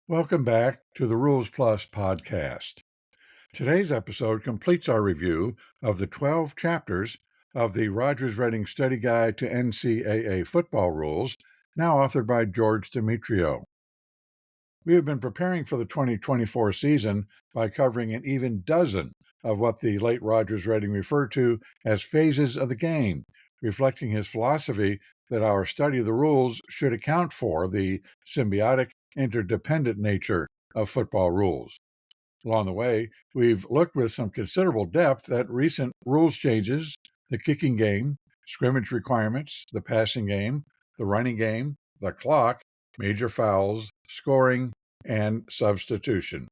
Welcome back to the Rules Plus podcast. Today's episode completes our review of the 12 chapters of the Rogers-Redding Study Guide to NCAA Football Rules, now authored by George Demetrio. We have been preparing for the 2024 season by covering an even dozen of what the late Rogers-Redding referred to as phases of the game, reflecting his philosophy that our study of the rules should account for the symbiotic, interdependent nature of football rules. Along the way, we've looked with some considerable depth at recent rules changes, the kicking game, scrimmage requirements, the passing game, the running game, the clock, major fouls, scoring, and substitution.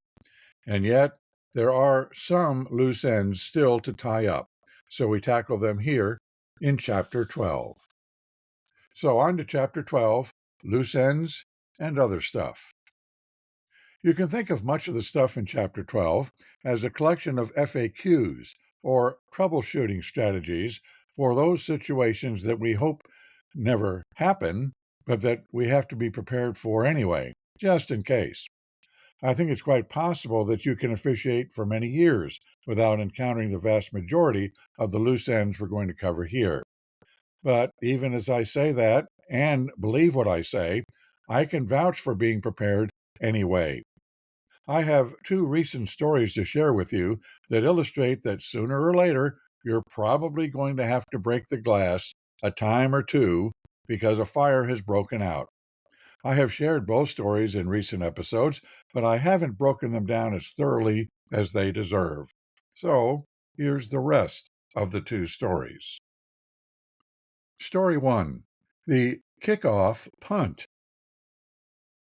And yet, there are some loose ends still to tie up, so we tackle them here in Chapter 12. So on to Chapter 12, Loose Ends and Other Stuff. You can think of much of the stuff in Chapter 12 as a collection of FAQs, or troubleshooting strategies, for those situations that we hope never happen, but that we have to be prepared for anyway, just in case. I think it's quite possible that you can officiate for many years without encountering the vast majority of the loose ends we're going to cover here. But even as I say that, and believe what I say, I can vouch for being prepared anyway. I have two recent stories to share with you that illustrate that sooner or later you're probably going to have to break the glass a time or two because a fire has broken out. I have shared both stories in recent episodes, but I haven't broken them down as thoroughly as they deserve. So here's the rest of the two stories. Story 1. The Kickoff Punt.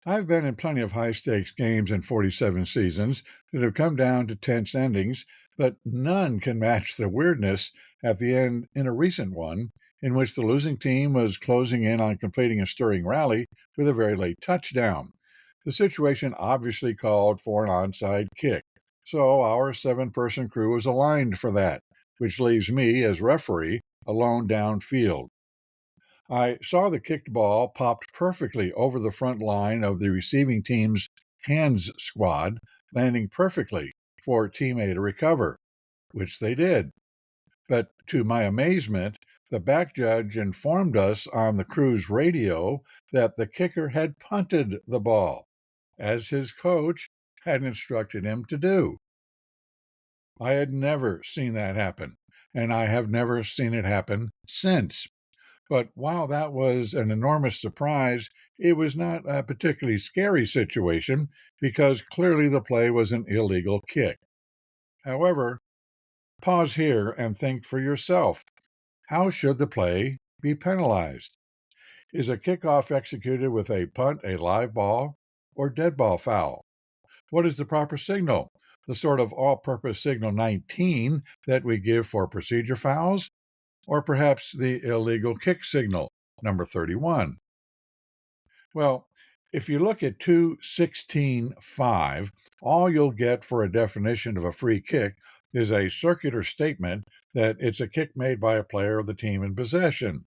I've been in plenty of high-stakes games in 47 seasons that have come down to tense endings, but none can match the weirdness at the end in a recent one in which the losing team was closing in on completing a stirring rally with a very late touchdown. The situation obviously called for an onside kick, so our 7-person crew was aligned for that, which leaves me, as referee, alone downfield. I saw the kicked ball popped perfectly over the front line of the receiving team's hands squad, landing perfectly for Team A to recover, which they did. But to my amazement, the back judge informed us on the crew's radio that the kicker had punted the ball, as his coach had instructed him to do. I had never seen that happen, and I have never seen it happen since. But while that was an enormous surprise, it was not a particularly scary situation because clearly the play was an illegal kick. However, pause here and think for yourself. How should the play be penalized? Is a kickoff executed with a punt, a live ball, or dead ball foul? What is the proper signal? The sort of all-purpose signal 19 that we give for procedure fouls? Or perhaps the illegal kick signal, number 31. Well, if you look at 2:16.5, all you'll get for a definition of a free kick is a circular statement that it's a kick made by a player of the team in possession.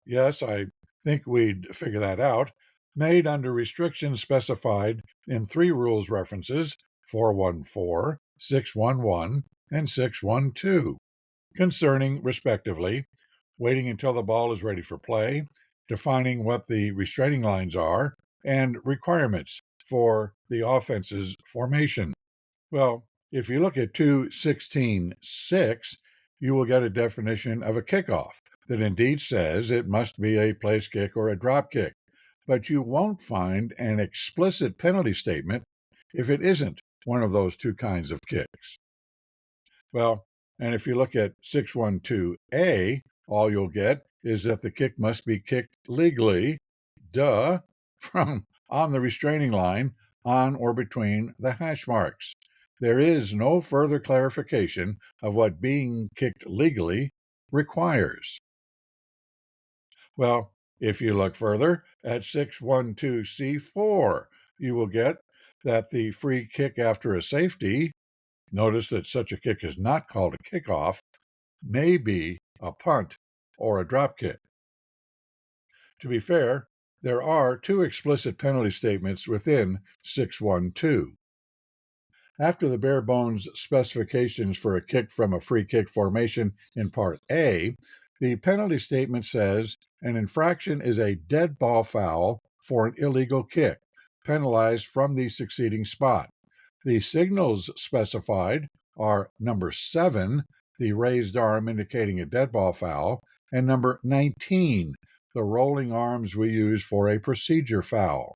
Yes, I think we'd figure that out. Made under restrictions specified in 3 rules references, 414, 611, and 612. Concerning, respectively, waiting until the ball is ready for play, defining what the restraining lines are, and requirements for the offense's formation. Well, if you look at 2:16.6, you will get a definition of a kickoff that indeed says it must be a place kick or a drop kick, but you won't find an explicit penalty statement if it isn't one of those two kinds of kicks. Well, and if you look at 612A, all you'll get is that the kick must be kicked legally, from on the restraining line on or between the hash marks. There is no further clarification of what being kicked legally requires. Well, if you look further at 612C4, you will get that the free kick after a safety, notice that such a kick is not called a kickoff, may be a punt or a drop kick. To be fair, There are two explicit penalty statements within 612. After the bare bones specifications for a kick from a free kick formation in Part A, the penalty statement says an infraction is a dead ball foul for an illegal kick, penalized from the succeeding spot. The signals specified are number 7, the raised arm indicating a dead ball foul, and number 19, the rolling arms we use for a procedure foul.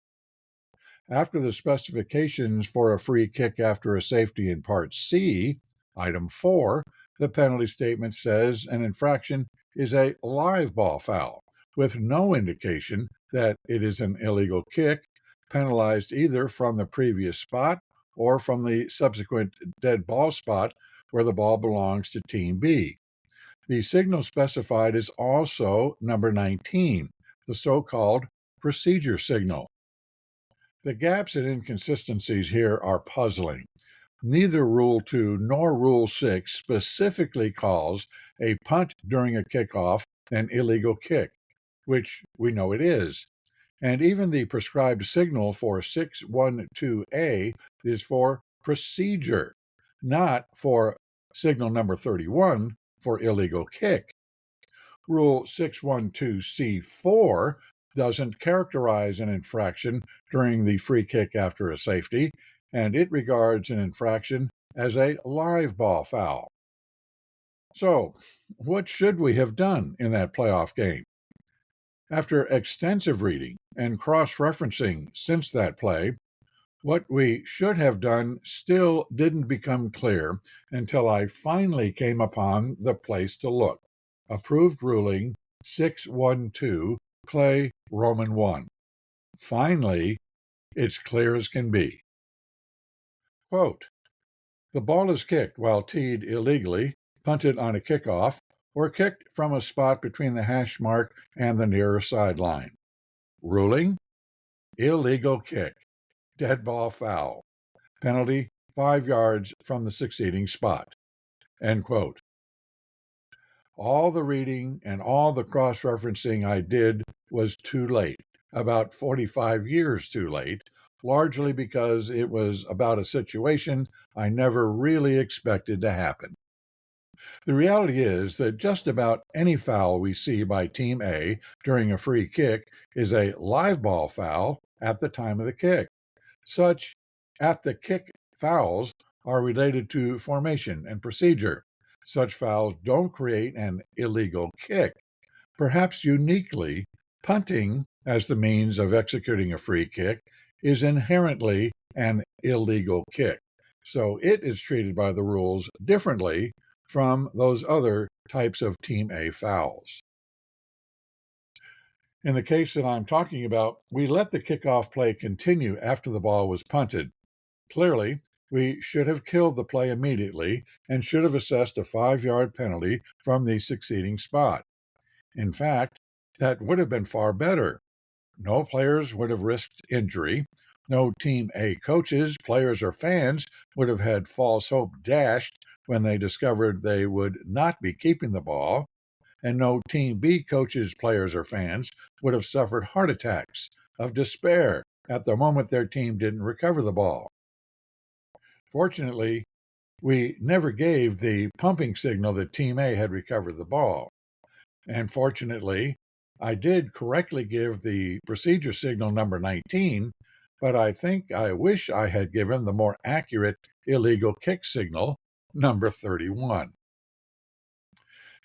After the specifications for a free kick after a safety in Part C, Item 4, the penalty statement says an infraction is a live ball foul, with no indication that it is an illegal kick, penalized either from the previous spot or from the subsequent dead ball spot where the ball belongs to Team B. The signal specified is also number 19, the so-called procedure signal. The gaps and inconsistencies here are puzzling. Neither Rule 2 nor Rule 6 specifically calls a punt during a kickoff an illegal kick, which we know it is. And even the prescribed signal for 612A is for procedure, not for signal number 31 for illegal kick. Rule 612C4 doesn't characterize an infraction during the free kick after a safety, and it regards an infraction as a live ball foul. So, what should we have done in that playoff game? After extensive reading and cross-referencing since that play, what we should have done still didn't become clear until I finally came upon the place to look. Approved ruling 612, play Roman 1. Finally, it's clear as can be. Quote, the ball is kicked while teed illegally, punted on a kickoff, or kicked from a spot between the hash mark and the nearer sideline. Ruling, illegal kick, dead ball foul. Penalty, 5 yards from the succeeding spot. End quote. All the reading and all the cross-referencing I did was too late, about 45 years too late, largely because it was about a situation I never really expected to happen. The reality is that just about any foul we see by Team A during a free kick is a live ball foul at the time of the kick. Such at-the-kick fouls are related to formation and procedure. Such fouls don't create an illegal kick. Perhaps uniquely, punting as the means of executing a free kick is inherently an illegal kick, so it is treated by the rules differently from those other types of Team A fouls. In the case that I'm talking about, we let the kickoff play continue after the ball was punted. Clearly, we should have killed the play immediately and should have assessed a 5-yard penalty from the succeeding spot. In fact, that would have been far better. No players would have risked injury. No Team A coaches, players, or fans would have had false hope dashed when they discovered they would not be keeping the ball. And no Team B coaches, players, or fans would have suffered heart attacks of despair at the moment their team didn't recover the ball. Fortunately, we never gave the pumping signal that Team A had recovered the ball. And fortunately, I did correctly give the procedure signal number 19, but I wish I had given the more accurate illegal kick signal number 31.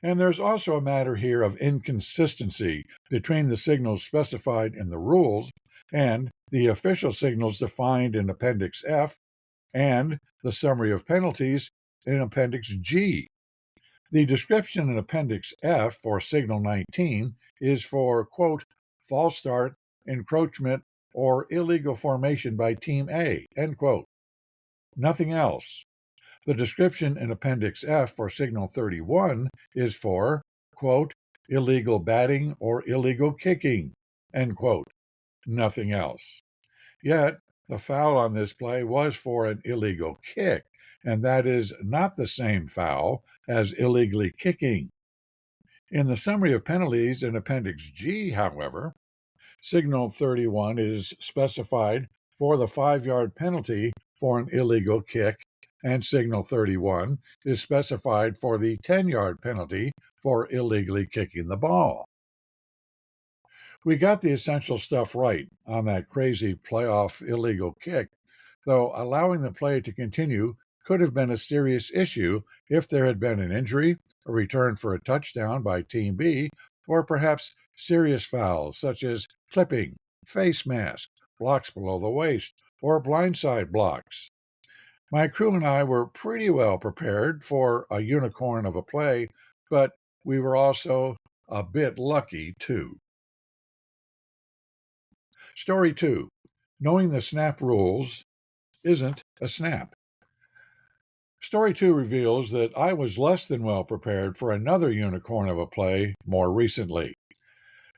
And there's also a matter here of inconsistency between the signals specified in the rules and the official signals defined in Appendix F and the summary of penalties in Appendix G. The description in Appendix F for Signal 19 is for, quote, false start, encroachment, or illegal formation by Team A, end quote. Nothing else. The description in Appendix F for Signal 31 is for, quote, illegal batting or illegal kicking, end quote. Nothing else. Yet, the foul on this play was for an illegal kick, and that is not the same foul as illegally kicking. In the summary of penalties in Appendix G, however, Signal 31 is specified for the 5-yard penalty for an illegal kick, and Signal 31 is specified for the 10-yard penalty for illegally kicking the ball. We got the essential stuff right on that crazy playoff illegal kick, though allowing the play to continue could have been a serious issue if there had been an injury, a return for a touchdown by Team B, or perhaps serious fouls such as clipping, face mask, blocks below the waist, or blindside blocks. My crew and I were pretty well prepared for a unicorn of a play, but we were also a bit lucky too. Story 2. Knowing the snap rules isn't a snap. Story 2 reveals that I was less than well prepared for another unicorn of a play more recently.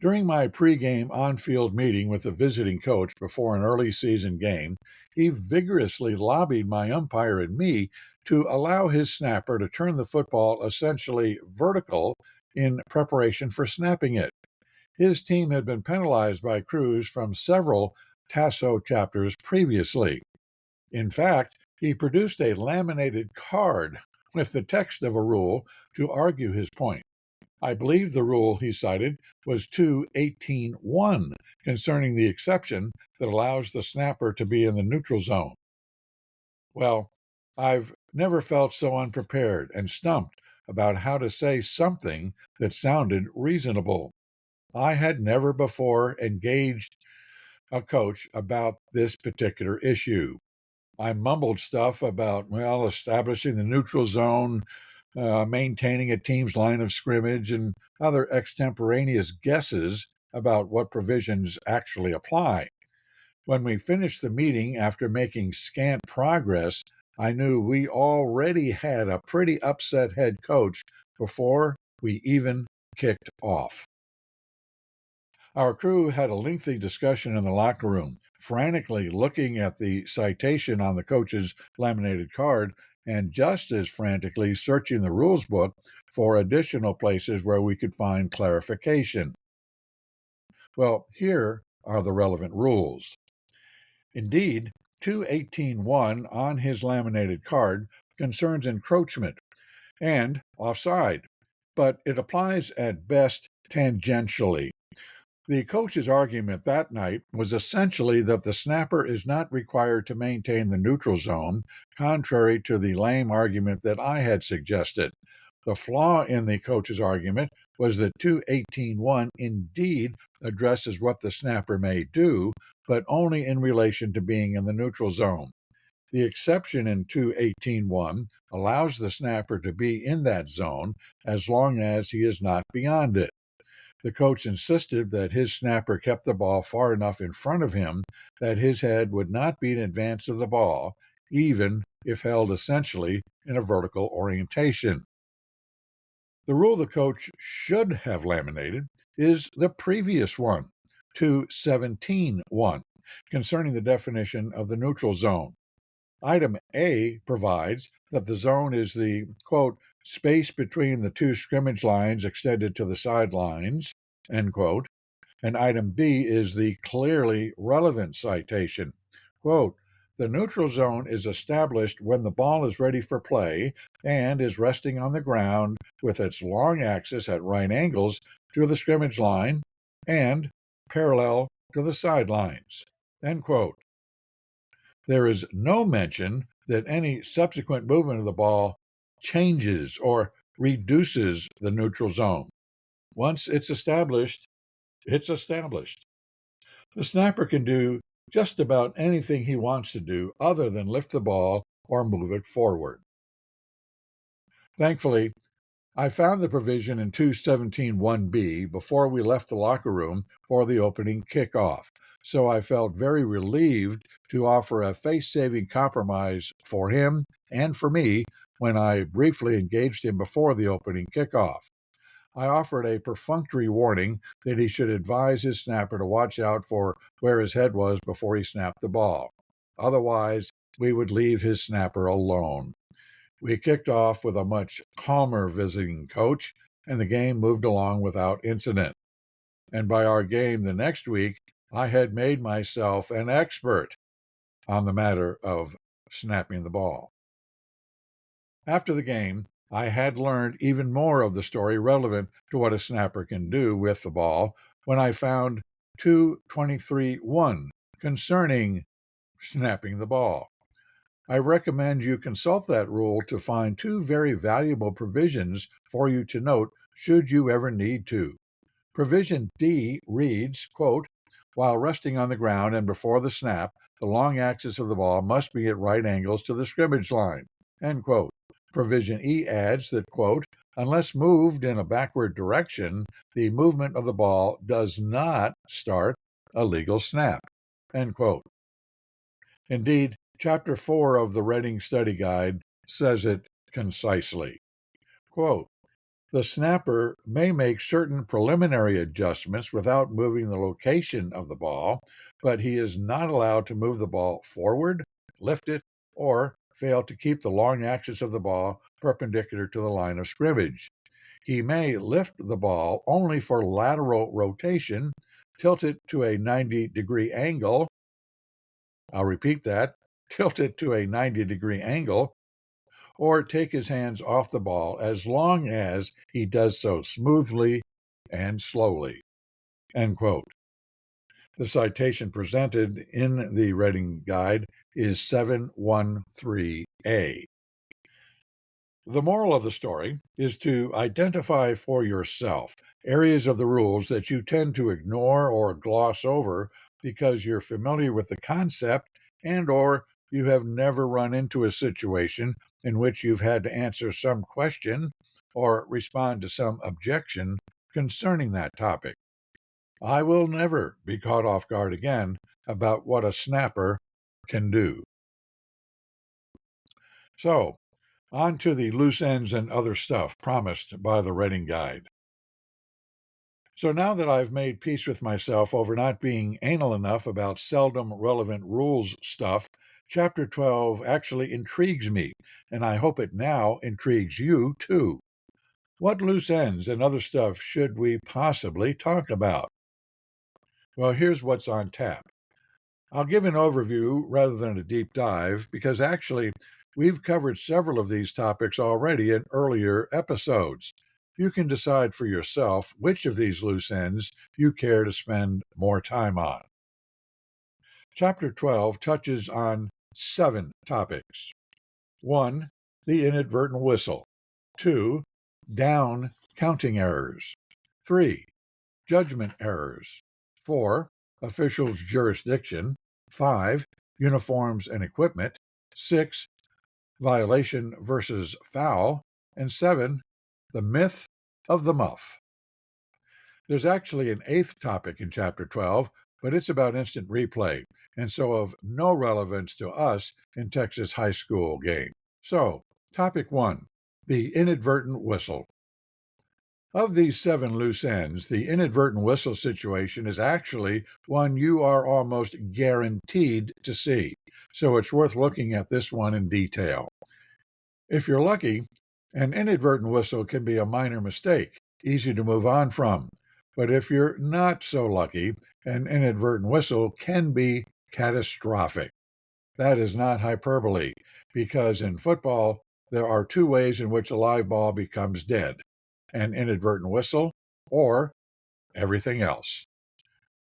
During my pregame on-field meeting with the visiting coach before an early season game, he vigorously lobbied my umpire and me to allow his snapper to turn the football essentially vertical in preparation for snapping it. His team had been penalized by crews from several TASO chapters previously. In fact, he produced a laminated card with the text of a rule to argue his point. I believe the rule he cited was 2:18:1 concerning the exception that allows the snapper to be in the neutral zone. Well, I've never felt so unprepared and stumped about how to say something that sounded reasonable. I had never before engaged a coach about this particular issue. I mumbled stuff about, establishing the neutral zone, maintaining a team's line of scrimmage, and other extemporaneous guesses about what provisions actually apply. When we finished the meeting after making scant progress, I knew we already had a pretty upset head coach before we even kicked off. Our crew had a lengthy discussion in the locker room, frantically looking at the citation on the coach's laminated card and just as frantically searching the rules book for additional places where we could find clarification. Well, here are the relevant rules. Indeed, 2:18:1 on his laminated card concerns encroachment and offside, but it applies at best tangentially. The coach's argument that night was essentially that the snapper is not required to maintain the neutral zone, contrary to the lame argument that I had suggested. The flaw in the coach's argument was that 2:18:1 indeed addresses what the snapper may do, but only in relation to being in the neutral zone. The exception in 2:18:1 allows the snapper to be in that zone as long as he is not beyond it. The coach insisted that his snapper kept the ball far enough in front of him that his head would not be in advance of the ball, even if held essentially in a vertical orientation. The rule the coach should have laminated is the previous one, 2:17:1, concerning the definition of the neutral zone. Item A provides that the zone is the, quote, space between the two scrimmage lines extended to the sidelines, end quote, and item B is the clearly relevant citation. Quote, the neutral zone is established when the ball is ready for play and is resting on the ground with its long axis at right angles to the scrimmage line and parallel to the sidelines, end quote. There is no mention that any subsequent movement of the ball changes or reduces the neutral zone. Once it's established, it's established. The snapper can do just about anything he wants to do other than lift the ball or move it forward. Thankfully, I found the provision in 2:17:1b before we left the locker room for the opening kickoff, so I felt very relieved to offer a face-saving compromise for him and for me when I briefly engaged him before the opening kickoff. I offered a perfunctory warning that he should advise his snapper to watch out for where his head was before he snapped the ball. Otherwise, we would leave his snapper alone. We kicked off with a much calmer visiting coach, and the game moved along without incident. And by our game the next week, I had made myself an expert on the matter of snapping the ball. After the game, I had learned even more of the story relevant to what a snapper can do with the ball when I found 223.1 concerning snapping the ball. I recommend you consult that rule to find two very valuable provisions for you to note should you ever need to. Provision D reads, quote, while resting on the ground and before the snap, the long axis of the ball must be at right angles to the scrimmage line, end quote. Provision E adds that, quote, unless moved in a backward direction, the movement of the ball does not start a legal snap, end quote. Indeed, Chapter 4 of the Reading Study Guide says it concisely. Quote, the snapper may make certain preliminary adjustments without moving the location of the ball, but he is not allowed to move the ball forward, lift it, or fail to keep the long axis of the ball perpendicular to the line of scrimmage. He may lift the ball only for lateral rotation, tilt it to a 90-degree angle. I'll repeat that, tilt it to a 90-degree angle, or take his hands off the ball as long as he does so smoothly and slowly, end quote. The citation presented in the Reading Guide is 713A. The moral of the story is to identify for yourself areas of the rules that you tend to ignore or gloss over because you're familiar with the concept and or you have never run into a situation in which you've had to answer some question or respond to some objection concerning that topic. I will never be caught off guard again about what a snapper can do. So, on to the loose ends and other stuff promised by the Reading Guide. So now that I've made peace with myself over not being anal enough about seldom relevant rules stuff, Chapter 12 actually intrigues me, and I hope it now intrigues you too. What loose ends and other stuff should we possibly talk about? Well, here's what's on tap. I'll give an overview rather than a deep dive because actually we've covered several of these topics already in earlier episodes. You can decide for yourself which of these loose ends you care to spend more time on. Chapter 12 touches on 7 topics. 1. The inadvertent whistle. 2. Down counting errors. 3. Judgment errors. 4. Officials' jurisdiction. 5. Uniforms and equipment. 6. Violation versus foul. And 7. The myth of the muff. There's actually an 8th topic in Chapter 12, but it's about instant replay, and so of no relevance to us in Texas high school game. So, Topic 1. The inadvertent whistle. Of these 7 loose ends, the inadvertent whistle situation is actually one you are almost guaranteed to see, so it's worth looking at this one in detail. If you're lucky, an inadvertent whistle can be a minor mistake, easy to move on from. But if you're not so lucky, an inadvertent whistle can be catastrophic. That is not hyperbole, because in football, there are 2 ways in which a live ball becomes dead: an inadvertent whistle or everything else.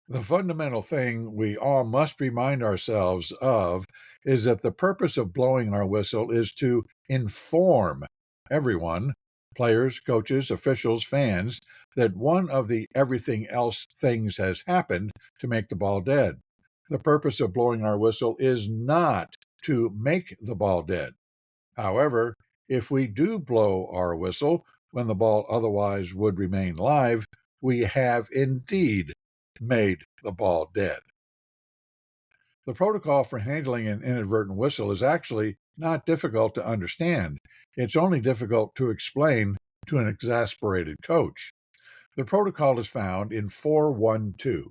The fundamental thing we all must remind ourselves of is that the purpose of blowing our whistle is to inform everyone, players, coaches, officials, fans, that one of the everything else things has happened to make the ball dead. The purpose of blowing our whistle is not to make the ball dead. However, if we do blow our whistle when the ball otherwise would remain live, we have indeed made the ball dead. The protocol for handling an inadvertent whistle is actually not difficult to understand. It's only difficult to explain to an exasperated coach. The protocol is found in 412.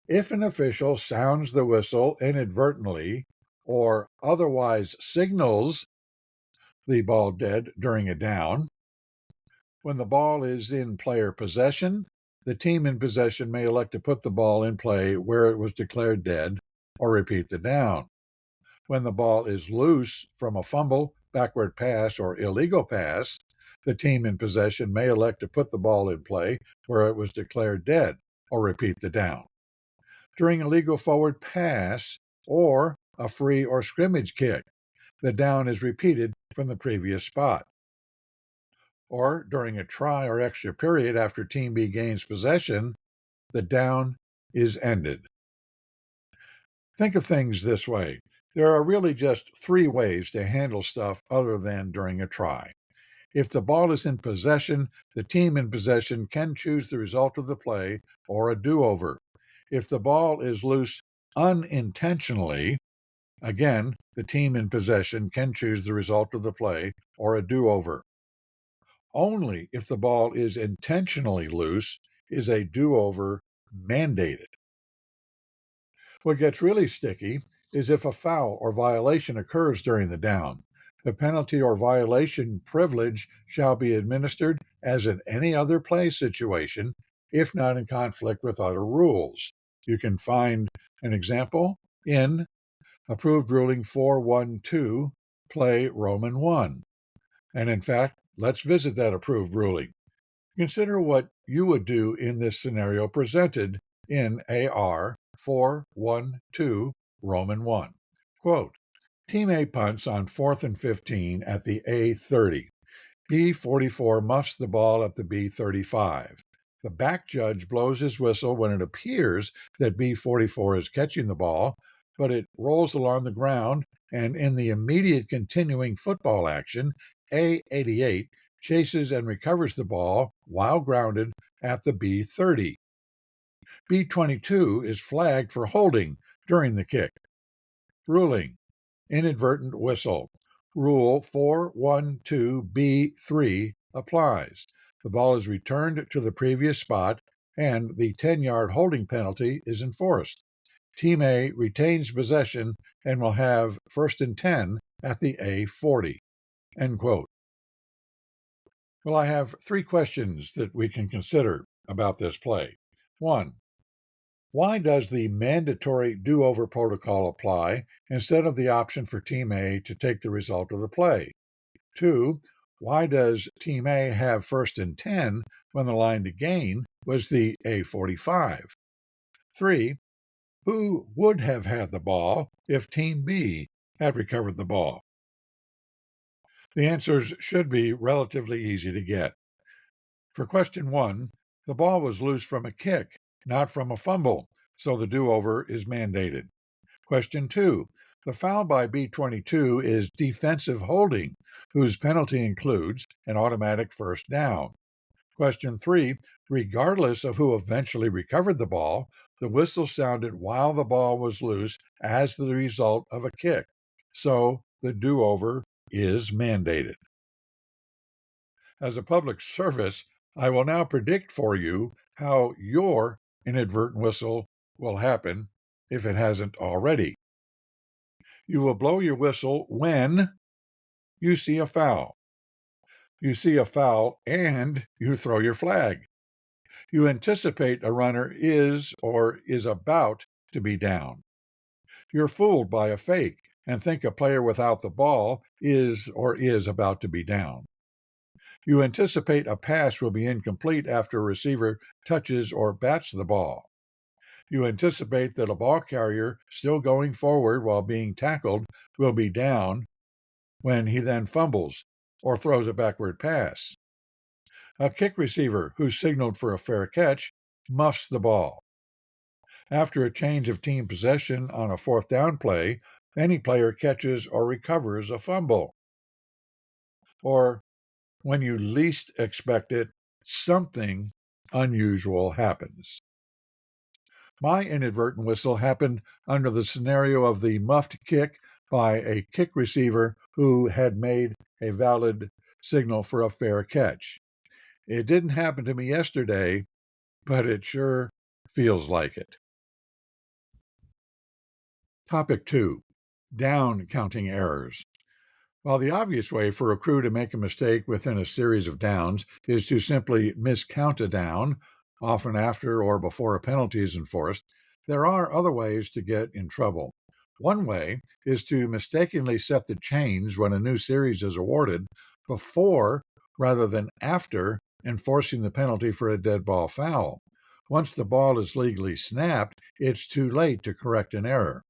If an official sounds the whistle inadvertently or otherwise signals the ball dead during a down, when the ball is in player possession, the team in possession may elect to put the ball in play where it was declared dead or repeat the down. When the ball is loose from a fumble, backward pass, or illegal pass, the team in possession may elect to put the ball in play where it was declared dead or repeat the down. During a legal forward pass or a free or scrimmage kick, the down is repeated from the previous spot. Or during a try or extra period after Team B gains possession, the down is ended. Think of things this way. There are really just 3 ways to handle stuff other than during a try. If the ball is in possession, the team in possession can choose the result of the play or a do-over. If the ball is loose unintentionally, again, the team in possession can choose the result of the play or a do-over. Only if the ball is intentionally loose is a do-over mandated. What gets really sticky is if a foul or violation occurs during the down. The penalty or violation privilege shall be administered as in any other play situation, if not in conflict with other rules. You can find an example in Approved Ruling 412, Play Roman 1. And in fact, let's visit that approved ruling. Consider what you would do in this scenario presented in AR 412, Roman 1. Quote, Team A punts on 4th and 15 at the A30. B44 muffs the ball at the B35. The back judge blows his whistle when it appears that B44 is catching the ball, but it rolls along the ground, and in the immediate continuing football action, A88 chases and recovers the ball while grounded at the B30. B22 is flagged for holding during the kick. Ruling: inadvertent whistle. Rule 412B3 applies. The ball is returned to the previous spot, and the 10-yard holding penalty is enforced. Team A retains possession and will have 1st and 10 at the A40. End quote. Well, I have 3 questions that we can consider about this play. 1. Why does the mandatory do-over protocol apply instead of the option for Team A to take the result of the play? 2. Why does Team A have 1st and 10 when the line to gain was the A45? 3. Who would have had the ball if Team B had recovered the ball? The answers should be relatively easy to get. For question 1, the ball was loose from a kick, not from a fumble, so the do-over is mandated. Question 2, the foul by B22 is defensive holding, whose penalty includes an automatic 1st down. Question 3, regardless of who eventually recovered the ball, the whistle sounded while the ball was loose as the result of a kick, so the do-over is mandated. As a public service, I will now predict for you how your inadvertent whistle will happen if it hasn't already. You will blow your whistle when you see a foul. You see a foul and you throw your flag. You anticipate a runner is or is about to be down. You're fooled by a fake and think a player without the ball is or is about to be down. You anticipate a pass will be incomplete after a receiver touches or bats the ball. You anticipate that a ball carrier still going forward while being tackled will be down when he then fumbles or throws a backward pass. A kick receiver who signaled for a fair catch muffs the ball. After a change of team possession on a 4th down play, any player catches or recovers a fumble. Or when you least expect it, something unusual happens. My inadvertent whistle happened under the scenario of the muffed kick by a kick receiver who had made a valid signal for a fair catch. It didn't happen to me yesterday, but it sure feels like it. Topic 2. Down counting errors. While the obvious way for a crew to make a mistake within a series of downs is to simply miscount a down, often after or before a penalty is enforced, there are other ways to get in trouble. One way is to mistakenly set the chains when a new series is awarded before rather than after enforcing the penalty for a dead ball foul. Once the ball is legally snapped, it's too late to correct an error.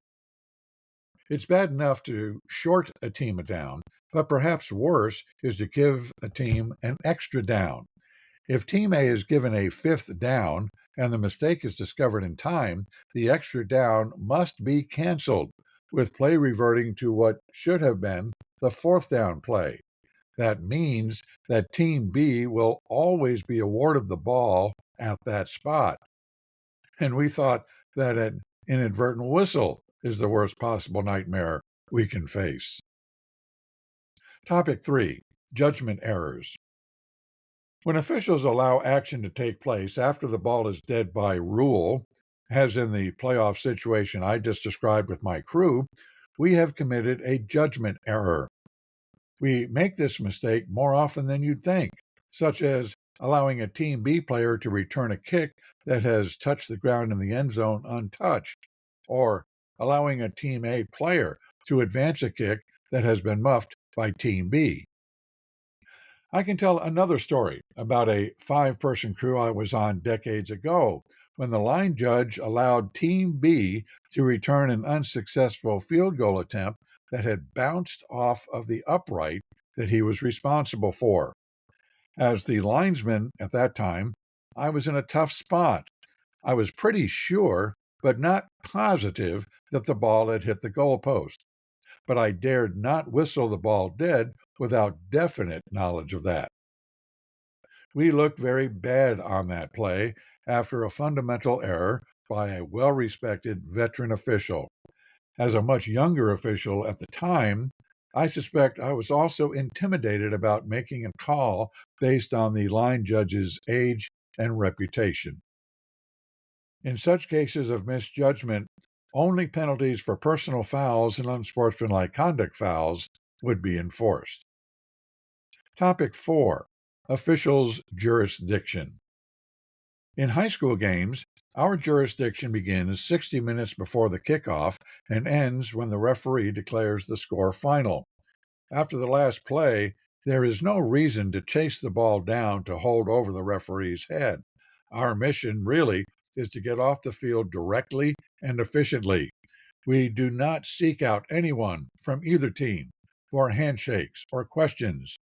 It's bad enough to short a team a down, but perhaps worse is to give a team an extra down. If Team A is given a fifth down and the mistake is discovered in time, the extra down must be canceled, with play reverting to what should have been the fourth down play. That means that Team B will always be awarded the ball at that spot. And we thought that an inadvertent whistle is the worst possible nightmare we can face. Topic 3. Judgment errors. When officials allow action to take place after the ball is dead by rule, as in the playoff situation I just described with my crew, we have committed a judgment error. We make this mistake more often than you'd think, such as allowing a Team B player to return a kick that has touched the ground in the end zone untouched, or allowing a Team A player to advance a kick that has been muffed by Team B. I can tell another story about a 5-person crew I was on decades ago when the line judge allowed Team B to return an unsuccessful field goal attempt that had bounced off of the upright that he was responsible for. As the linesman at that time, I was in a tough spot. I was pretty sure, but not positive, that the ball had hit the goalpost. But I dared not whistle the ball dead without definite knowledge of that. We looked very bad on that play after a fundamental error by a well-respected veteran official. As a much younger official at the time, I suspect I was also intimidated about making a call based on the line judge's age and reputation. In such cases of misjudgment, only penalties for personal fouls and unsportsmanlike conduct fouls would be enforced. Topic 4. Officials' jurisdiction. In high school games, our jurisdiction begins 60 minutes before the kickoff and ends when the referee declares the score final. After the last play, there is no reason to chase the ball down to hold over the referee's head. Our mission really is to get off the field directly and efficiently. We do not seek out anyone from either team for handshakes or questions.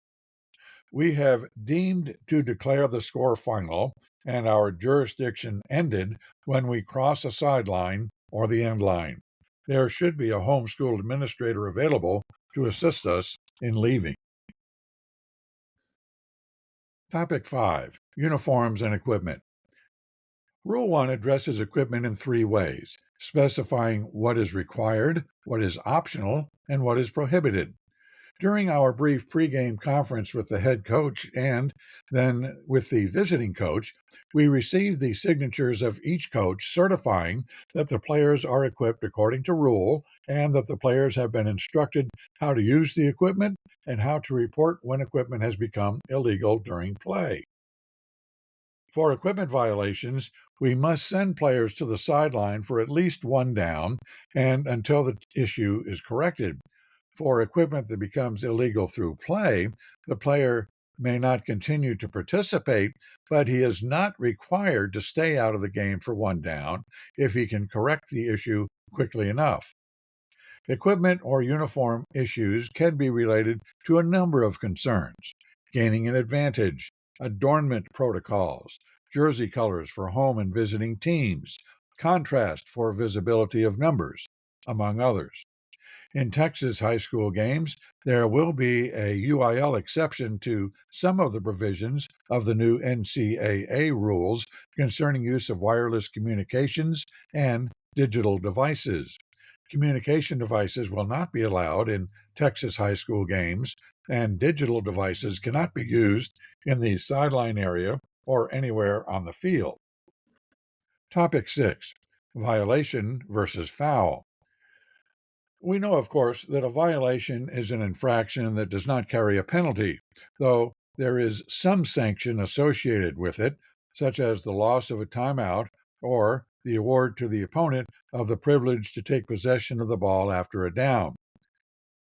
We have deemed to declare the score final, and our jurisdiction ended when we cross a sideline or the end line. There should be a homeschool administrator available to assist us in leaving. Topic 5. Uniforms and equipment. Rule 1 addresses equipment in 3 ways, specifying what is required, what is optional, and what is prohibited. During our brief pregame conference with the head coach and then with the visiting coach, we received the signatures of each coach certifying that the players are equipped according to rule and that the players have been instructed how to use the equipment and how to report when equipment has become illegal during play. For equipment violations, we must send players to the sideline for at least 1 down and until the issue is corrected. For equipment that becomes illegal through play, the player may not continue to participate, but he is not required to stay out of the game for 1 down if he can correct the issue quickly enough. Equipment or uniform issues can be related to a number of concerns: gaining an advantage, adornment protocols, jersey colors for home and visiting teams, contrast for visibility of numbers, among others. In Texas high school games, there will be a UIL exception to some of the provisions of the new NCAA rules concerning use of wireless communications and digital devices. Communication devices will not be allowed in Texas high school games, and digital devices cannot be used in the sideline area or anywhere on the field. Topic 6. Violation versus foul. We know, of course, that a violation is an infraction that does not carry a penalty, though there is some sanction associated with it, such as the loss of a timeout or the award to the opponent of the privilege to take possession of the ball after a down.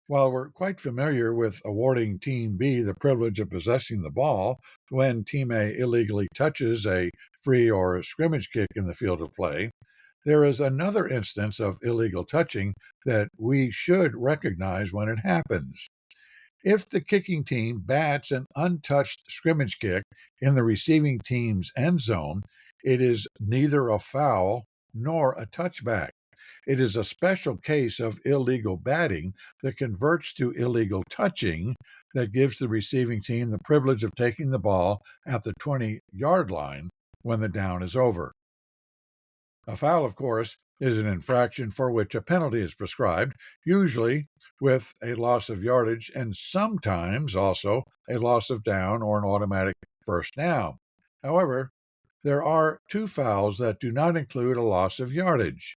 While we're quite familiar with awarding Team B the privilege of possessing the ball when Team A illegally touches a free or scrimmage kick in the field of play, there is another instance of illegal touching that we should recognize when it happens. If the kicking team bats an untouched scrimmage kick in the receiving team's end zone, it is neither a foul nor a touchback. It is a special case of illegal batting that converts to illegal touching that gives the receiving team the privilege of taking the ball at the 20-yard line when the down is over. A foul, of course, is an infraction for which a penalty is prescribed, usually with a loss of yardage and sometimes also a loss of down or an automatic first down. However, there are two fouls that do not include a loss of yardage.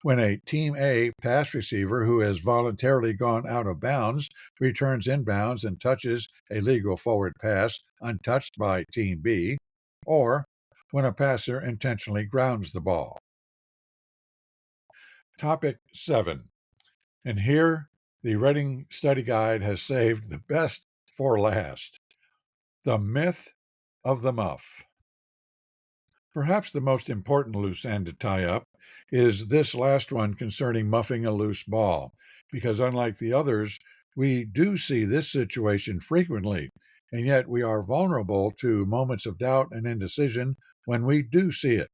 When a Team A pass receiver who has voluntarily gone out of bounds returns inbounds and touches a legal forward pass untouched by Team B, or when a passer intentionally grounds the ball. Topic 7. And here, the Reading Study Guide has saved the best for last. The myth of the muff. Perhaps the most important loose end to tie up is this last one concerning muffing a loose ball, because unlike the others, we do see this situation frequently, and yet we are vulnerable to moments of doubt and indecision when we do see it.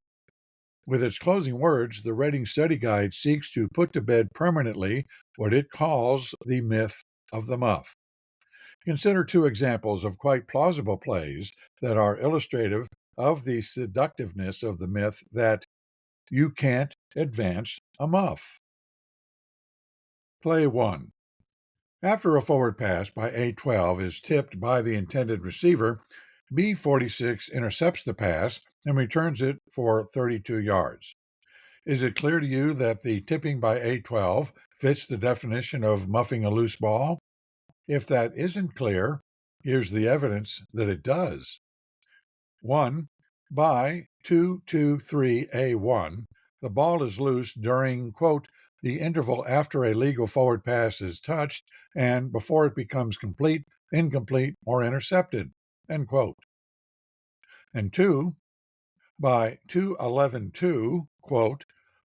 With its closing words, the Reading Study Guide seeks to put to bed permanently what it calls the myth of the muff. Consider two examples of quite plausible plays that are illustrative of the seductiveness of the myth that you can't advance a muff. Play 1. After a forward pass by A12 is tipped by the intended receiver, B46 intercepts the pass and returns it for 32 yards. Is it clear to you that the tipping by A12 fits the definition of muffing a loose ball? If that isn't clear, here's the evidence that it does. 1. By 2-2-3-A1, the ball is loose during, quote, the interval after a legal forward pass is touched and before it becomes complete, incomplete, or intercepted, end quote. And 2. By 2-11-2, quote,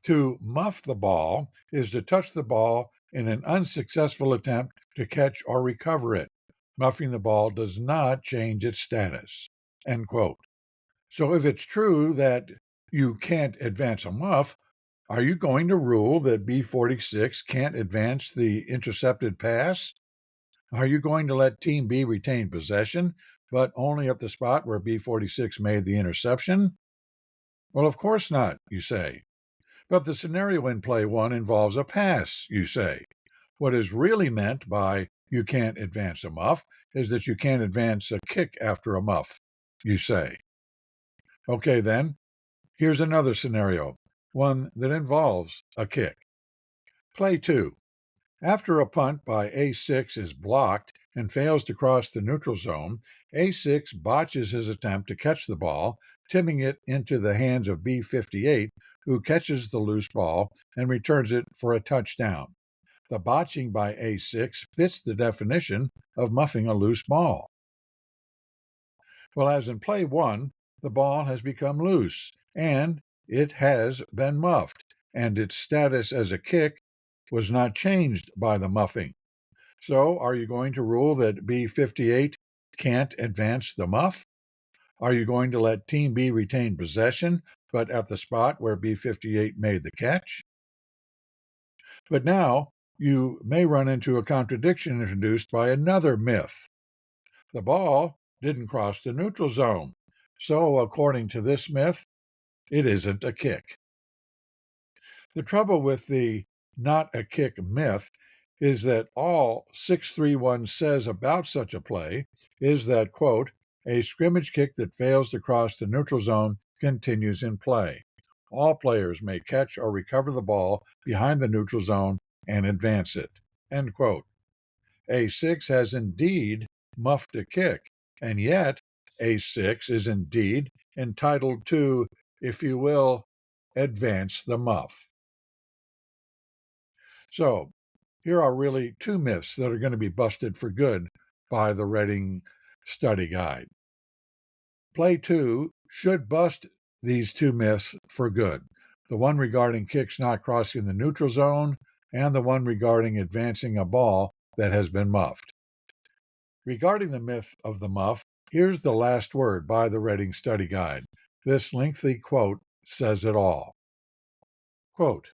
to muff the ball is to touch the ball in an unsuccessful attempt to catch or recover it. Muffing the ball does not change its status, end quote. So if it's true that you can't advance a muff, are you going to rule that B46 can't advance the intercepted pass? Are you going to let Team B retain possession, but only at the spot where B46 made the interception? Well, of course not, you say. But the scenario in Play 1 involves a pass, you say. What is really meant by you can't advance a muff is that you can't advance a kick after a muff, you say. Okay, then, here's another scenario, one that involves a kick. Play 2. After a punt by A6 is blocked and fails to cross the neutral zone, A6 botches his attempt to catch the ball, tipping it into the hands of B58, who catches the loose ball and returns it for a touchdown. The botching by A6 fits the definition of muffing a loose ball. Well, as in Play 1, the ball has become loose, and it has been muffed, and its status as a kick was not changed by the muffing. So, are you going to rule that B58 can't advance the muff? Are you going to let Team B retain possession, but at the spot where B58 made the catch? But now, you may run into a contradiction introduced by another myth. The ball didn't cross the neutral zone, so according to this myth, it isn't a kick. The trouble with the not a kick myth is that all 631 says about such a play is that, quote, a scrimmage kick that fails to cross the neutral zone continues in play. All players may catch or recover the ball behind the neutral zone and advance it, end quote. A6 has indeed muffed a kick, and yet A6 is indeed entitled to, if you will, advance the muff. So, here are really two myths that are going to be busted for good by the Reading Study Guide. Play 2 should bust these two myths for good, the one regarding kicks not crossing the neutral zone and the one regarding advancing a ball that has been muffed. Regarding the myth of the muff, here's the last word by the Reading Study Guide. This lengthy quote says it all. Quote,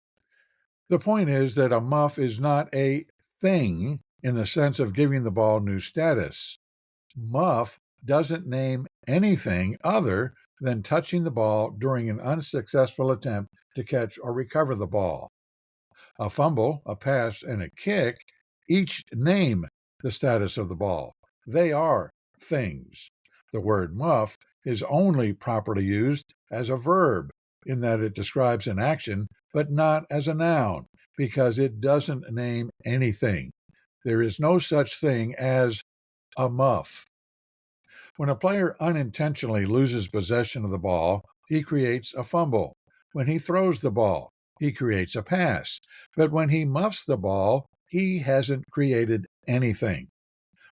"The point is that a muff is not a thing in the sense of giving the ball new status. Muff doesn't name anything other than touching the ball during an unsuccessful attempt to catch or recover the ball. A fumble, a pass, and a kick each name the status of the ball. They are things. The word muff is only properly used as a verb in that it describes an action, but not as a noun, because it doesn't name anything. There is no such thing as a muff. When a player unintentionally loses possession of the ball, he creates a fumble. When he throws the ball, he creates a pass. But when he muffs the ball, he hasn't created anything.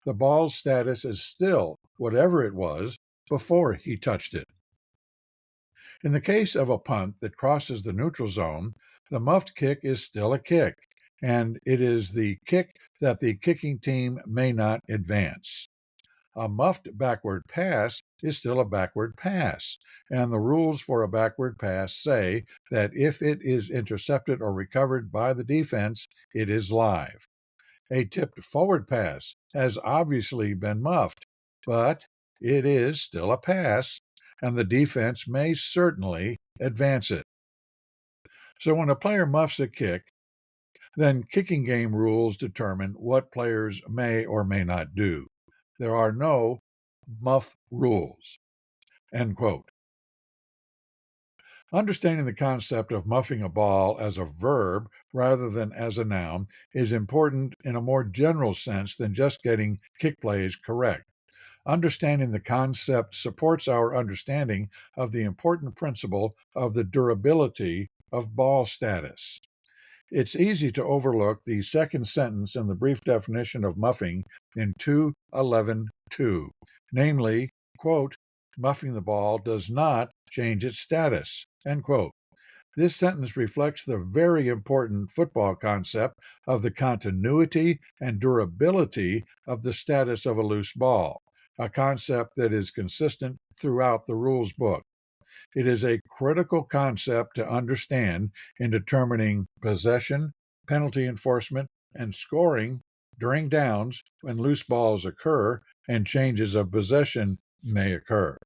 The ball's status is still whatever it was before he touched it. In the case of a punt that crosses the neutral zone, the muffed kick is still a kick, and it is the kick that the kicking team may not advance. A muffed backward pass is still a backward pass, and the rules for a backward pass say that if it is intercepted or recovered by the defense, it is live. A tipped forward pass has obviously been muffed, but it is still a pass, and the defense may certainly advance it. So when a player muffs a kick, then kicking game rules determine what players may or may not do. There are no muff rules. End quote. Understanding the concept of muffing a ball as a verb rather than as a noun is important in a more general sense than just getting kick plays correct. Understanding the concept supports our understanding of the important principle of the durability of ball status. It's easy to overlook the second sentence in the brief definition of muffing in 2:11:2, namely, quote, muffing the ball does not change its status, end quote. This sentence reflects the very important football concept of the continuity and durability of the status of a loose ball, a concept that is consistent throughout the rules book. It is a critical concept to understand in determining possession, penalty enforcement, and scoring during downs when loose balls occur and changes of possession may occur.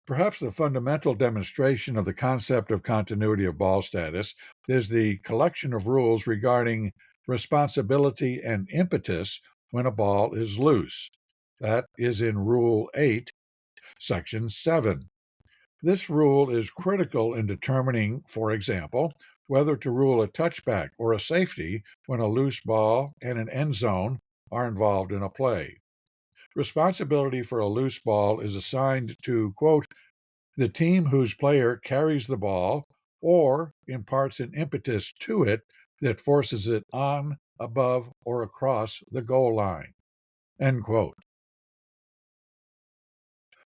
Perhaps the fundamental demonstration of the concept of continuity of ball status is the collection of rules regarding responsibility and impetus when a ball is loose. That is in Rule 8, Section 7. This rule is critical in determining, for example, whether to rule a touchback or a safety when a loose ball and an end zone are involved in a play. Responsibility for a loose ball is assigned to, quote, the team whose player carries the ball or imparts an impetus to it that forces it on, above, or across the goal line, end quote.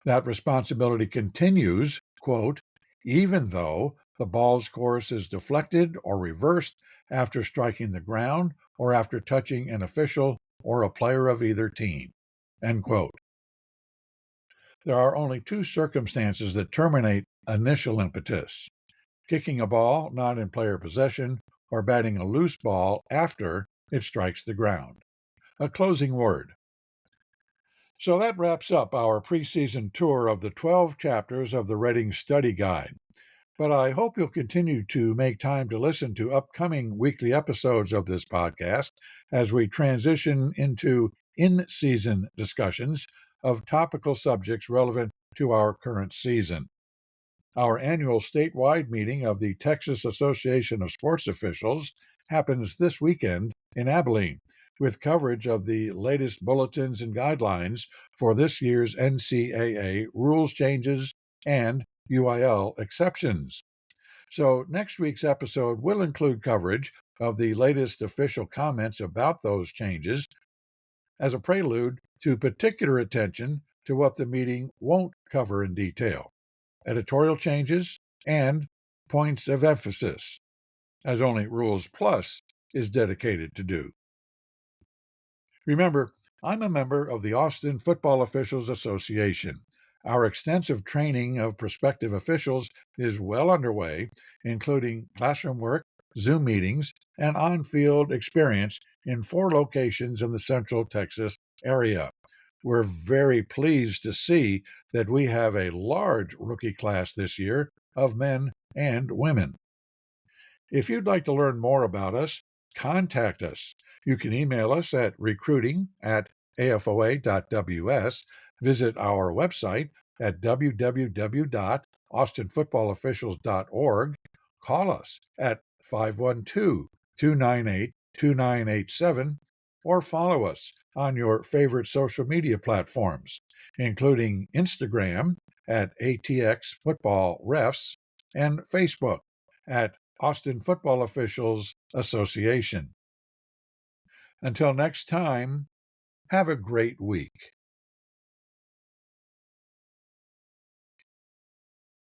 That responsibility continues, quote, even though the ball's course is deflected or reversed after striking the ground or after touching an official or a player of either team, end quote. There are only two circumstances that terminate initial impetus: kicking a ball not in player possession or batting a loose ball after it strikes the ground. A closing word. So that wraps up our preseason tour of the 12 chapters of the Reading Study Guide. But I hope you'll continue to make time to listen to upcoming weekly episodes of this podcast as we transition into in-season discussions of topical subjects relevant to our current season. Our annual statewide meeting of the Texas Association of Sports Officials happens this weekend in Abilene, with coverage of the latest bulletins and guidelines for this year's NCAA rules changes and UIL exceptions. So, next week's episode will include coverage of the latest official comments about those changes as a prelude to particular attention to what the meeting won't cover in detail, editorial changes, and points of emphasis, as only Rules Plus is dedicated to do. Remember, I'm a member of the Austin Football Officials Association. Our extensive training of prospective officials is well underway, including classroom work, Zoom meetings, and on field experience in 4 locations in the Central Texas area. We're very pleased to see that we have a large rookie class this year of men and women. If you'd like to learn more about us, contact us. You can email us at recruiting@afoa.ws, visit our website at www.austinfootballofficials.org, call us at 512-298-2987, or follow us on your favorite social media platforms, including Instagram at ATX Football Refs and Facebook at Austin Football Officials Association. Until next time, have a great week.